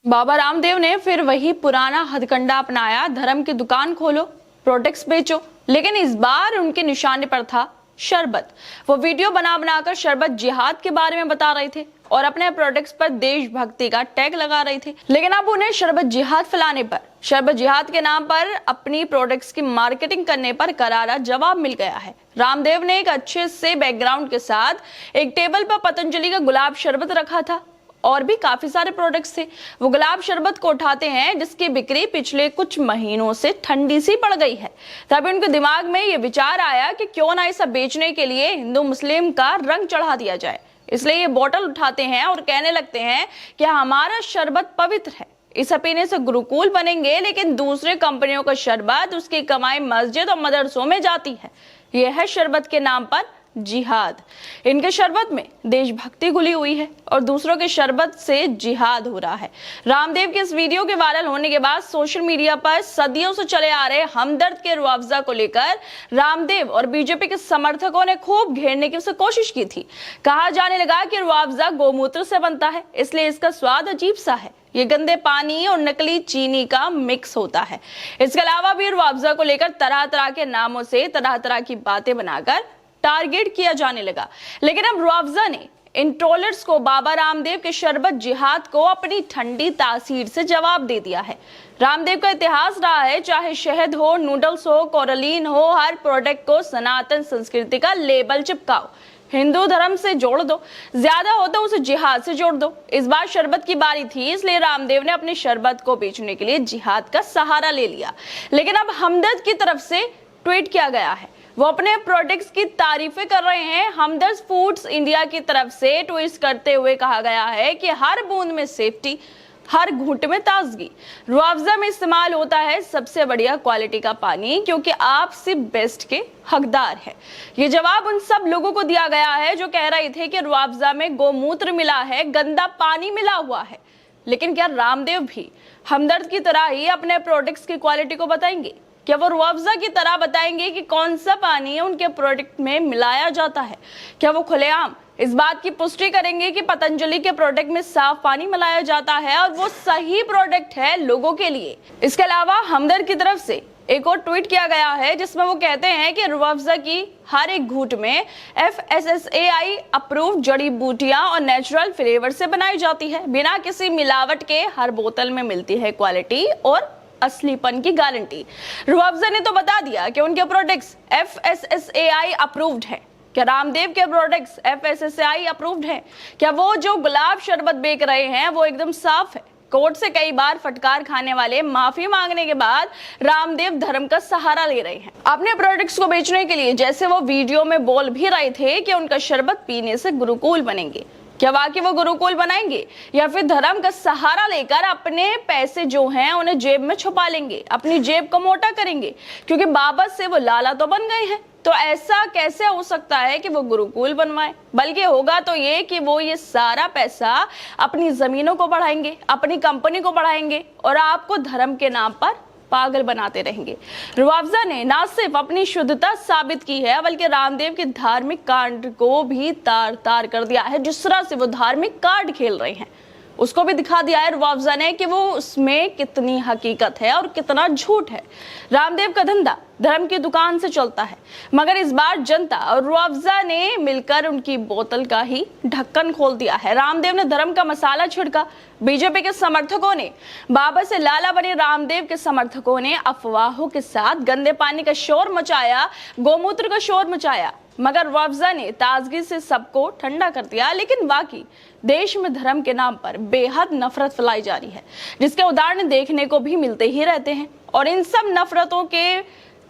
बाबा रामदेव ने फिर वही पुराना हथकंडा अपनाया, धर्म की दुकान खोलो, प्रोडक्ट्स बेचो। लेकिन इस बार उनके निशाने पर था शरबत। वो वीडियो बना बनाकर शरबत जिहाद के बारे में बता रहे थे और अपने प्रोडक्ट्स पर देशभक्ति का टैग लगा रहे थे। लेकिन अब उन्हें शरबत जिहाद फैलाने पर, शरबत जिहाद के नाम पर अपनी प्रोडक्ट्स की मार्केटिंग करने पर करारा जवाब मिल गया है। रामदेव ने एक अच्छे से बैकग्राउंड के साथ एक टेबल पर पतंजलि का गुलाब शरबत रखा था और भी काफी सारे प्रोडक्ट्स थे। वो गुलाब शरबत को उठाते हैं जिसकी बिक्री पिछले कुछ महीनों से ठंडी सी पड़ गई है। तभी उनके दिमाग में ये विचार आया कि क्यों ना इसे बेचने के लिए हिंदू मुस्लिम का रंग चढ़ा दिया जाए। इसलिए ये बोतल उठाते हैं और कहने लगते हैं कि हमारा शरबत पवित्र है, इसे पीने से गुरुकुल बनेंगे। लेकिन दूसरे कंपनियों का शरबत, उसकी कमाई मस्जिद और मदरसों में जाती है। यह है शरबत के नाम पर जिहाद। इनके शरबत में देशभक्ति घुली हुई है और दूसरों के शरबत से जिहाद हो रहा है। रामदेव के इस वीडियो के वायरल होने के बाद सोशल मीडिया पर सदियों से चले आ रहे हमदर्द के रुआवजा को लेकर रामदेव और बीजेपी के समर्थकों ने खूब घेरने की कोशिश की थी। कहा जाने लगा कि रुआवजा गोमूत्र से बनता है, इसलिए इसका स्वाद अजीब सा है। ये गंदे पानी और नकली चीनी का मिक्स होता है। इसके अलावा भी रुआवजा को लेकर तरह तरह के नामों से तरह तरह की बातें बनाकर टारगेट किया जाने लगा। लेकिन अब रुआवजा ने इन ट्रोलर्स को बाबा रामदेव के शरबत जिहाद को अपनी ठंडी तासीर से जवाब दे दिया है। रामदेव का इतिहास रहा है, चाहे शहद हो, नूडल्स हो, कोरलीन हो, हर प्रोडक्ट को सनातन संस्कृति का लेबल चिपकाओ, हिंदू धर्म से जोड़ दो, ज्यादा हो तो उसे जिहाद से जोड़ दो। इस बार शरबत की बारी थी, इसलिए रामदेव ने अपने शरबत को बेचने के लिए जिहाद का सहारा ले लिया। लेकिन अब हमदर्द की तरफ से ट्वीट किया गया है, वो अपने प्रोडक्ट्स की तारीफें कर रहे हैं। हमदर्द फूड्स इंडिया की तरफ से ट्वीट करते हुए कहा गया है कि हर बूंद में सेफ्टी, हर घूंट में ताजगी। रुआवजा में इस्तेमाल होता है सबसे बढ़िया क्वालिटी का पानी, क्योंकि आप सिर्फ बेस्ट के हकदार हैं। ये जवाब उन सब लोगों को दिया गया है जो कह रहे थे कि रुआवजा में गोमूत्र मिला है, गंदा पानी मिला हुआ है। लेकिन क्या रामदेव भी हमदर्द की तरह ही अपने प्रोडक्ट्स की क्वालिटी को बताएंगे? क्या वो रुआवजा की तरह बताएंगे कि कौन सा पानी उनके प्रोडक्ट में मिलाया जाता है? क्या वो खुलेआम इस बात की पुष्टि करेंगे कि पतंजलि के प्रोडक्ट में साफ पानी मिलाया जाता है और वो सही प्रोडक्ट है लोगों के लिए? इसके अलावा हमदर्द की तरफ से एक और ट्वीट किया गया है जिसमें वो कहते हैं कि रुआवजा की हर एक घूंट में FSSAI अप्रूव्ड जड़ी बूटियां और नेचुरल फ्लेवर से बनाई जाती है। बिना किसी मिलावट के हर बोतल में मिलती है क्वालिटी और असलीपन की गारंटी। रुआवजा ने तो बता दिया कि उनके प्रोडक्ट्स FSSAI अप्रूव्ड है। क्या रामदेव के प्रोडक्ट्स FSSAI अप्रूव्ड है? क्या वो जो गुलाब शरबत बेच रहे हैं वो एकदम साफ है? कोर्ट से कई बार फटकार खाने वाले माफी मांगने के बाद रामदेव धर्म का सहारा ले रहे हैं अपने प्रोडक्ट्स को बेचने के लिए। जैसे वो वीडियो में बोल भी रहे थे कि उनका शरबत पीने से गुरुकुल बनेंगे। क्या वाकई वो गुरुकुल बनाएंगे या फिर धर्म का सहारा लेकर अपने पैसे जो हैं उन्हें जेब में छुपा लेंगे, अपनी जेब को मोटा करेंगे? क्योंकि बाबा से वो लाला तो बन गए हैं, तो ऐसा कैसे हो सकता है कि वो गुरुकुल बनवाए? बल्कि होगा तो ये कि वो ये सारा पैसा अपनी जमीनों को बढ़ाएंगे, अपनी कंपनी को बढ़ाएंगे और आपको धर्म के नाम पर पागल बनाते रहेंगे। रुआवजा ने ना सिर्फ अपनी शुद्धता साबित की है बल्कि रामदेव के धार्मिक कांड को भी तार तार कर दिया है। जिस तरह से वो धार्मिक कार्ड खेल रहे हैं उसको भी दिखा दिया है रुआवजा ने कि वो उसमें कितनी हकीकत है और कितना झूठ है। रामदेव का धंधा धर्म की दुकान से चलता है, मगर इस बार जनता और रुआवजा ने मिलकर उनकी बोतल का ही ढक्कन खोल दिया है। रामदेव ने धर्म का मसाला छिड़का, बीजेपी के समर्थकों ने बाबा से लाला बने रामदेव के समर्थकों ने अफवाहों के साथ गंदे पानी का शोर मचाया, गोमूत्र का शोर मचाया, मगर रुआवजा ने ताजगी से सबको ठंडा कर दिया। लेकिन बाकी देश में धर्म के नाम पर बेहद नफरत फैलाई जा रही है, जिसके उदाहरण देखने को भी मिलते ही रहते हैं। और इन सब नफरतों के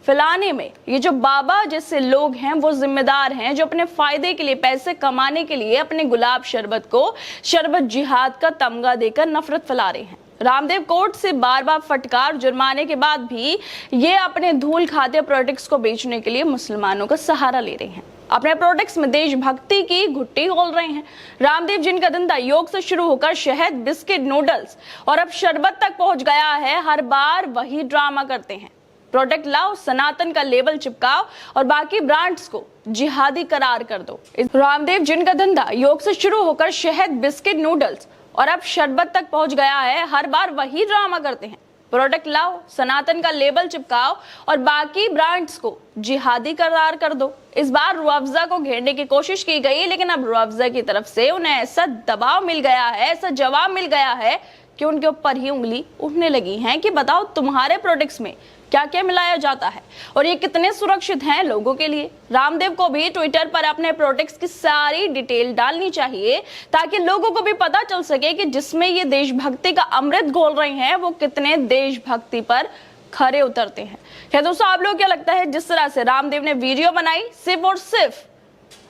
फैलाने में ये जो बाबा जैसे लोग हैं वो जिम्मेदार हैं, जो अपने फायदे के लिए, पैसे कमाने के लिए अपने गुलाब शरबत को शरबत जिहाद का तमगा देकर नफरत फैला रहे हैं। रामदेव कोर्ट से बार बार फटकार, जुर्माने के बाद भी ये अपने धूल खाते प्रोडक्ट्स को बेचने के लिए मुसलमानों का सहारा ले रहे हैं। अपने प्रोडक्ट्स में देशभक्ति की घुट्टी खोल रहे हैं। रामदेव जिनका धंधा योग से शुरू होकर शहद, बिस्किट, नूडल्स और अब शरबत तक पहुंच गया है, हर बार वही ड्रामा करते हैं। प्रोडक्ट लाओ, सनातन का लेबल चिपकाओ और बाकी ब्रांड्स को जिहादी करार कर दो। रामदेव जिनका धंधा योग से शुरू होकर शहद, बिस्किट, नूडल्स और अब शरबत तक पहुंच गया है। हर बार वही ड्रामा करते हैं, प्रोडक्ट लाओ, सनातन का लेबल चिपकाओ और बाकी ब्रांड्स को जिहादी करार कर दो। इस बार रूह अफ़ज़ा को घेरने की कोशिश की गई, लेकिन अब रूह अफ़ज़ा की तरफ से उन्हें ऐसा दबाव मिल गया है, ऐसा जवाब मिल गया है कि उनके ऊपर ही उंगली उठने लगी है कि बताओ तुम्हारे प्रोडक्ट्स में क्या क्या मिलाया जाता है और ये कितने सुरक्षित हैं लोगों के लिए। रामदेव को भी ट्विटर पर अपने प्रोडक्ट्स की सारी डिटेल डालनी चाहिए ताकि लोगों को भी पता चल सके कि जिसमें ये देशभक्ति का अमृत घोल रहे हैं वो कितने देशभक्ति पर खरे उतरते हैं। क्या दोस्तों, आप लोग क्या लगता है जिस तरह से रामदेव ने वीडियो बनाई, सिर्फ और सिर्फ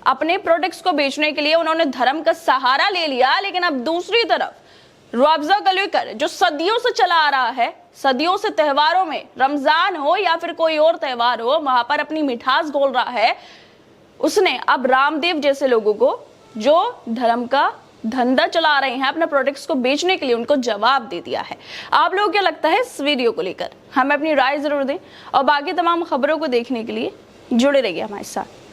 अपने प्रोडक्ट्स को बेचने के लिए उन्होंने धर्म का सहारा ले लिया, लेकिन अब दूसरी तरफ रूह अफ़ज़ा को लेकर जो सदियों से चला आ रहा है, सदियों से त्योहारों में, रमजान हो या फिर कोई और त्योहार हो, वहां पर अपनी मिठास घोल रहा है, उसने अब रामदेव जैसे लोगों को जो धर्म का धंधा चला रहे हैं अपने प्रोडक्ट्स को बेचने के लिए, उनको जवाब दे दिया है। आप लोगों को क्या लगता है इस वीडियो को लेकर? हमें अपनी राय जरूर दें और बाकी तमाम खबरों को देखने के लिए जुड़े रहिए हमारे साथ।